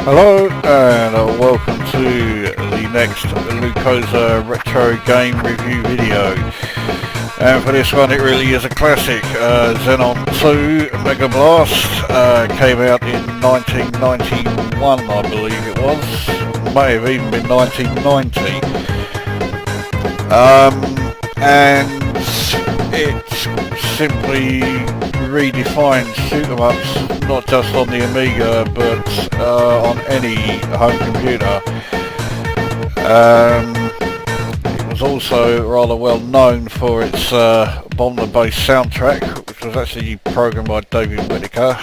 Hello and welcome to the next Lukozer retro game review video. And for this one it really is a classic. Xenon II Megablast came out in 1991, I believe it was. May have even been 1990. And it simply redefined shoot-em-ups, not just on the Amiga but on any home computer. It was also rather well known for its Bomber-based soundtrack, which was actually programmed by David Whittaker.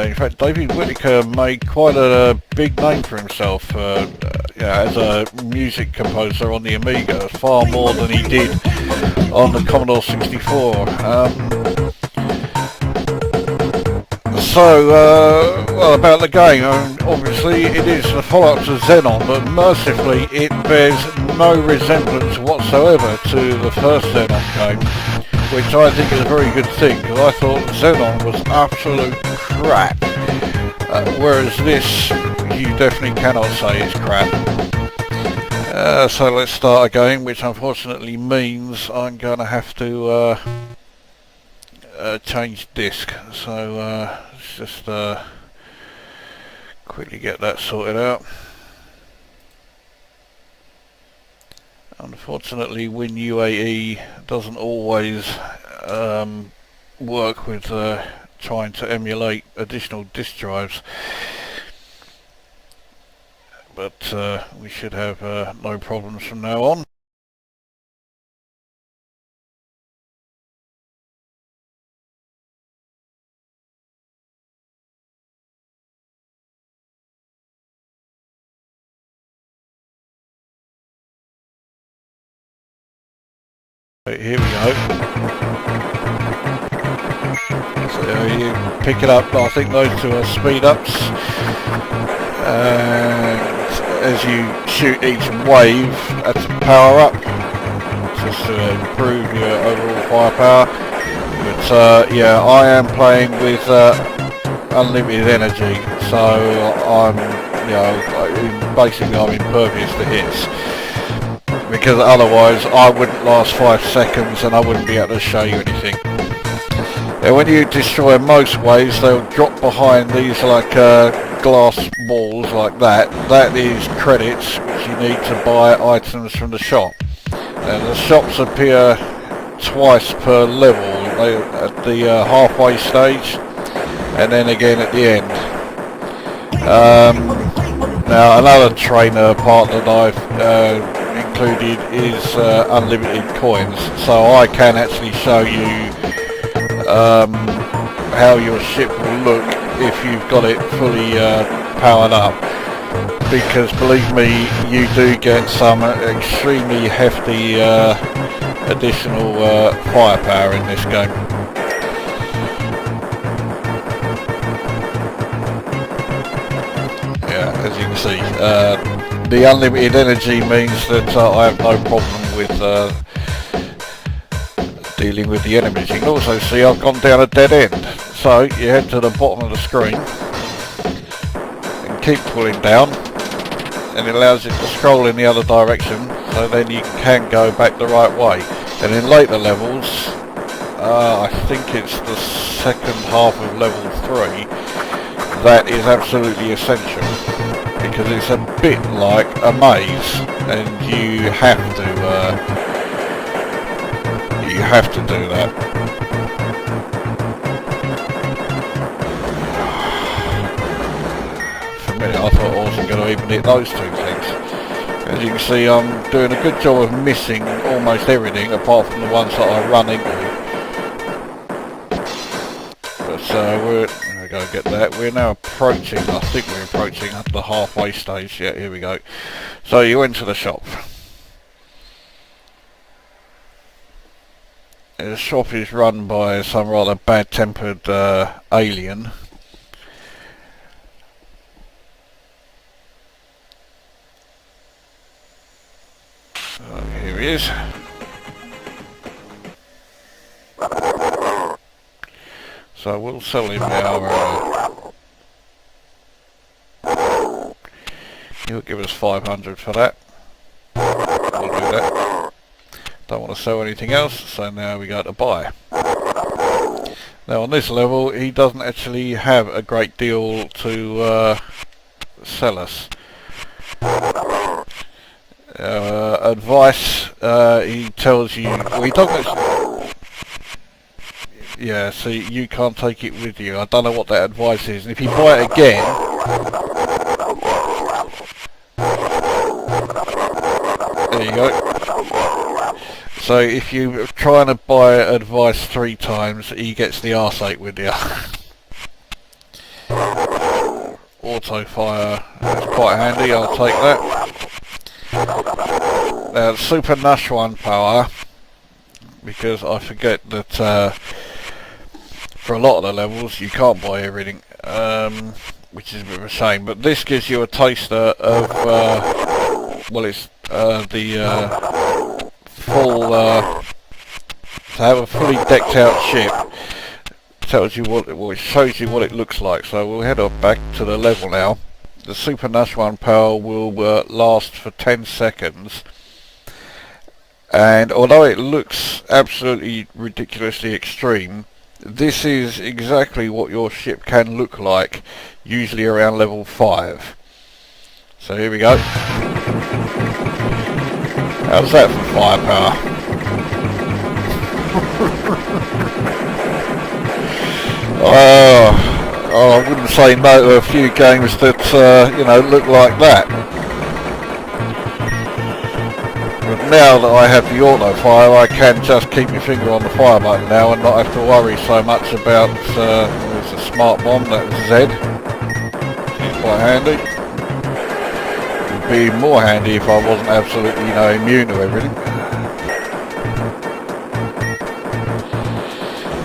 In fact, David Whittaker made quite a big name for himself as a music composer on the Amiga, far more than he did on the Commodore 64. Well, about the game, obviously it is the follow-up to Xenon, but mercifully it bears no resemblance whatsoever to the first Xenon game, which I think is a very good thing, because I thought Xenon was absolute crap, whereas this, you definitely cannot say it's crap. So let's start a game, which unfortunately means I'm going to have to change disc, so let's just quickly get that sorted out. Unfortunately, WinUAE doesn't always work with trying to emulate additional disk drives, but we should have no problems from now on. Here we go. So you pick it up, I think those two are speed ups, and as you shoot each wave that's a power up, just to improve your overall firepower. But yeah, I am playing with unlimited energy, so I'm, basically I'm impervious to hits, because otherwise I wouldn't last 5 seconds and I wouldn't be able to show you anything. And when you destroy most waves, they'll drop behind these like glass balls like that. That is credits which you need to buy items from the shop. And the shops appear twice per level, at the halfway stage and then again at the end. Now another trainer part that I've included is unlimited coins, so I can actually show you how your ship will look if you've got it fully powered up, because believe me, you do get some extremely hefty additional firepower in this game. Yeah, as you can see, the unlimited energy means that I have no problem with dealing with the enemies. You can also see I've gone down a dead end, so you head to the bottom of the screen and keep pulling down, and it allows you to scroll in the other direction, so then you can go back the right way. And in later levels, I think it's the second half of level 3, that is absolutely essential, because it's a bit like a maze, and you have to do that. For a minute I thought I wasn't going to even hit those two things. As you can see, I'm doing a good job of missing almost everything apart from the ones that I run into. But we're going to get that. We're now approaching, I think we're approaching the halfway stage. Yeah, here we go. So you enter the shop. The shop is run by some rather bad-tempered alien. Here he is. So we'll sell him our He'll give us 500 for that. We'll do that. Don't want to sell anything else, so now we go to buy. Now on this level he doesn't actually have a great deal to sell us. Advice, he tells you, well, he doesn't actually, yeah, see, you can't take it with you. I don't know what that advice is, and if you buy it again, there you go. So if you're trying to buy advice 3 times, he gets the arse ache with you. Auto fire, that's quite handy, I'll take that. Now Super Nash 1 power, because I forget that for a lot of the levels you can't buy everything, which is a bit of a shame, but this gives you a taster of, well, it's the full, to have a fully decked out ship. Tells you what, well, it shows you what it looks like. So we'll head up back to the level now. The Super Nash 1 power will last for 10 seconds, and although it looks absolutely ridiculously extreme, this is exactly what your ship can look like, usually around level 5. So here we go. How's that for firepower? I wouldn't say no to a few games that, you know, look like that. But now that I have the auto fire, I can just keep my finger on the fire button now and not have to worry so much about, there's a smart bomb, that was Z. It's quite handy. It would be more handy if I wasn't absolutely, you know, immune to everything.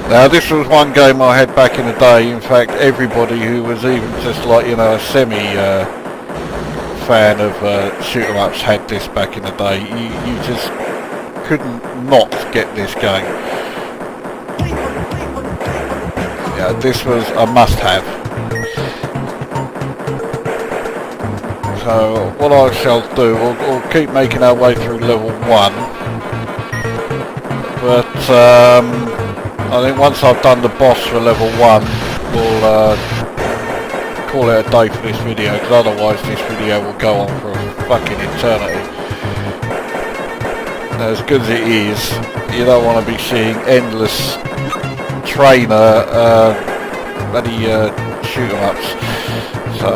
Now this was one game I had back in the day. In fact, everybody who was even just like, you know, a semi fan of shoot 'em ups had this back in the day. You just couldn't not get this game. Yeah, this was a must-have. So what I shall do, we'll keep making our way through level 1, but I think once I've done the boss for level 1, we'll call it a day for this video, because otherwise this video will go on for a fucking eternity. Now, as good as it is, you don't want to be seeing endless trainer bloody shoot 'em ups. So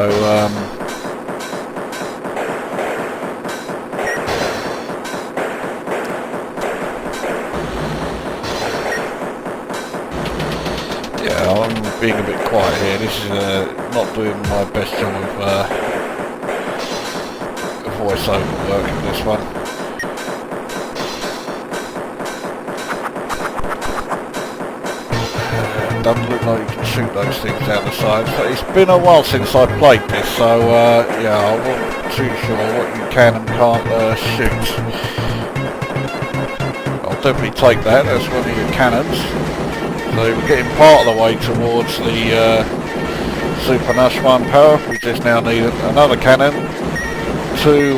yeah, I'm being a bit quiet here. This is not doing my best job of voiceover work in this one. Doesn't look like you can shoot those things down the side. So it's been a while since I played this, so yeah, I wasn't too sure what you can and can't shoot. I'll definitely take that. That's one of your cannons. So we're getting part of the way towards the Super Nash 1 power. We just now need another cannon, 2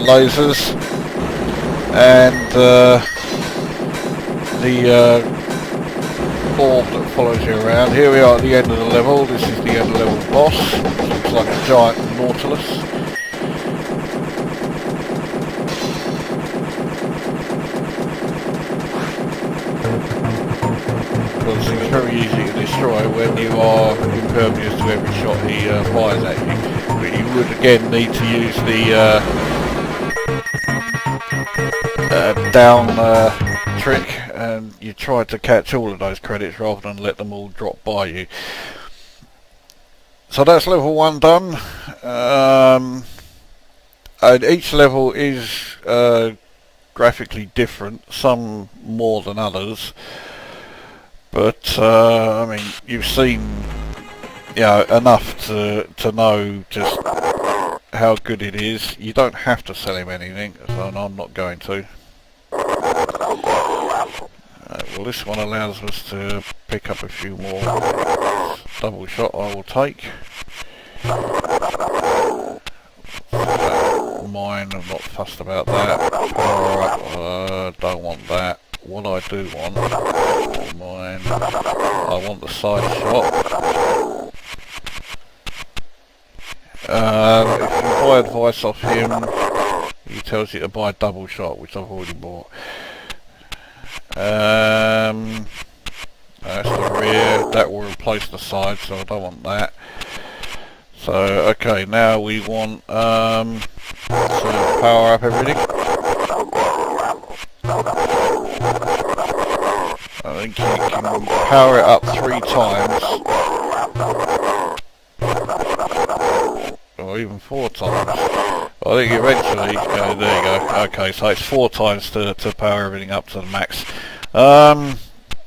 lasers, and the orb that follows you around. Here we are at the end of the level. This is the end of the level boss. Looks like a giant Nautilus. Because it's very easy to destroy when you are impervious to every shot he fires at you. But you would again need to use the down trick, and you try to catch all of those credits rather than let them all drop by you. So that's level 1 done. And each level is graphically different, some more than others. But I mean, you've seen, you know, enough to know just how good it is. You don't have to sell him anything, so I'm not going to. Well, this one allows us to pick up a few more. Double shot I will take. Mine, I'm not fussed about that. Power up, don't want that. What I do want, mine, I want the side shot. If you buy advice off him, he tells you to buy double shot, which I've already bought. That's the rear, that will replace the side, so I don't want that. So, okay, now we want to power up everything. I think you can power it up 3 times, or even 4 times. I think eventually, there you go. Okay, so it's 4 times to power everything up to the max.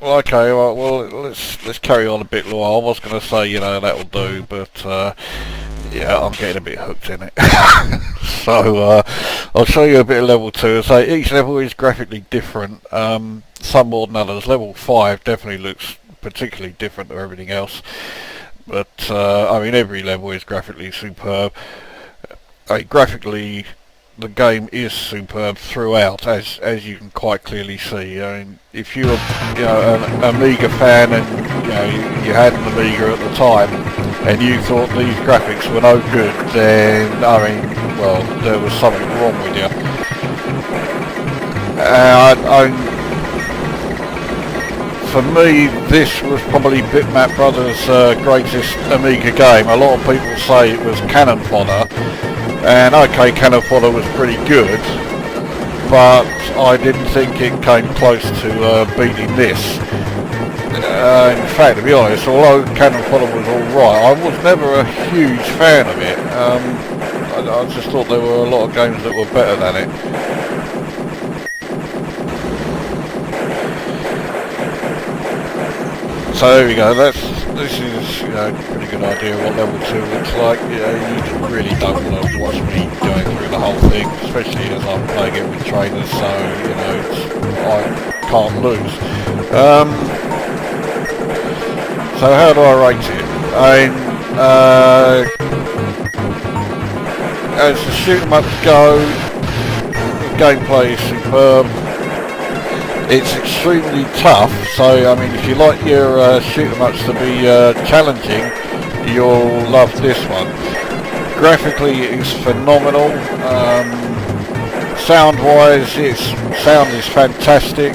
Okay, well let's carry on a bit longer. I was going to say, you know, that'll do, but yeah, I'm getting a bit hooked in it. So I'll show you a bit of level 2. So each level is graphically different, some more than others. Level 5 definitely looks particularly different to everything else, but I mean, every level is graphically superb. Graphically, the game is superb throughout, as you can quite clearly see. I mean, if you were, you know, an Amiga fan, and you know you had an Amiga at the time, and you thought these graphics were no good, then I mean, well, there was something wrong with you. For me, this was probably Bitmap Brothers' greatest Amiga game. A lot of people say it was cannon fodder. And okay, Cannon Fodder was pretty good, but I didn't think it came close to beating this. In fact, to be honest, although Cannon Fodder was alright, I was never a huge fan of it. I just thought there were a lot of games that were better than it. So there we go, this is, you know, a pretty good idea what level 2 looks like. You know, you really don't want to watch me going through the whole thing, especially as I'm playing it with trainers, so, you know, I can't lose. So how do I rate it? As the shoot 'em ups go, the gameplay is superb. It's extremely tough, so I mean, if you like your shoot 'em ups to be challenging, you'll love this one. Graphically, it's phenomenal. Sound-wise, sound is fantastic.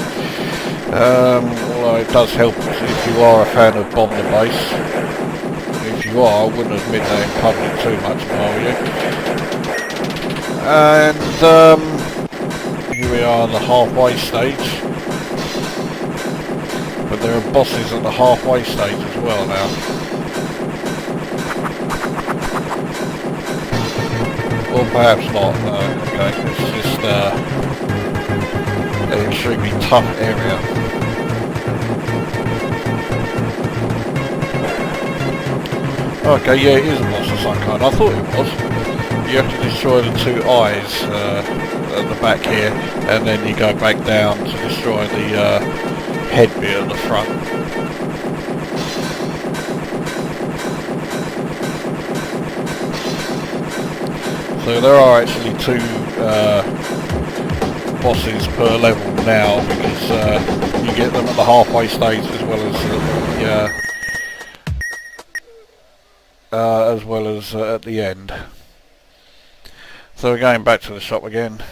Although it does help if you are a fan of Bomb the Bass. If you are, I wouldn't admit that in public too much, if I were you. And here we are on the halfway stage. But there are bosses at the halfway stage as well now. Or perhaps not, no, okay, it's just an extremely tough area. Okay, yeah, it is a boss of some kind. I thought it was. You have to destroy the 2 eyes at the back here, and then you go back down to destroy the head bit at the front. So there are actually 2 bosses per level now, because you get them at the halfway stage as well as at the end. So we're going back to the shop again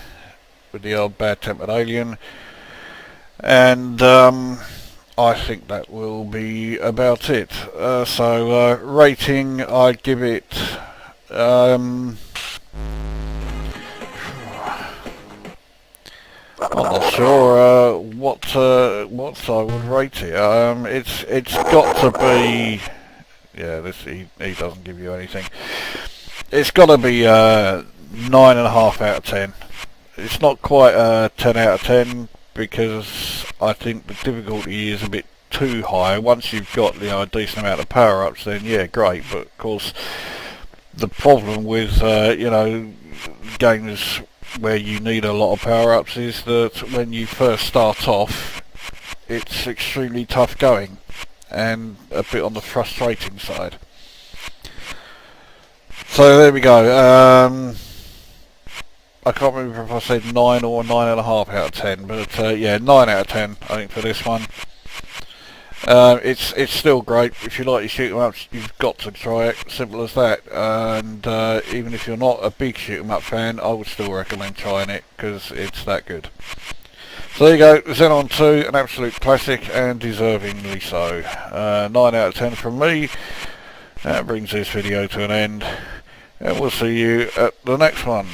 with the old bad-tempered alien. And I think that will be about it. So rating, I'd give it I'm not sure what I would rate it. It's got to be, yeah, this he doesn't give you anything. It's got to be 9.5 out of 10. It's not quite 10 out of 10, because I think the difficulty is a bit too high. Once you've got, you know, a decent amount of power-ups, then yeah, great. But of course, the problem with you know, games where you need a lot of power-ups is that when you first start off, it's extremely tough going and a bit on the frustrating side. So there we go. I can't remember if I said 9 or 9.5 out of 10, but yeah, 9 out of 10 I think for this one. It's still great. If you like your shoot 'em ups, you've got to try it. Simple as that. And even if you're not a big shoot 'em up fan, I would still recommend trying it because it's that good. So there you go, Xenon II, an absolute classic and deservingly so. 9 out of 10 from me. That brings this video to an end, and we'll see you at the next one.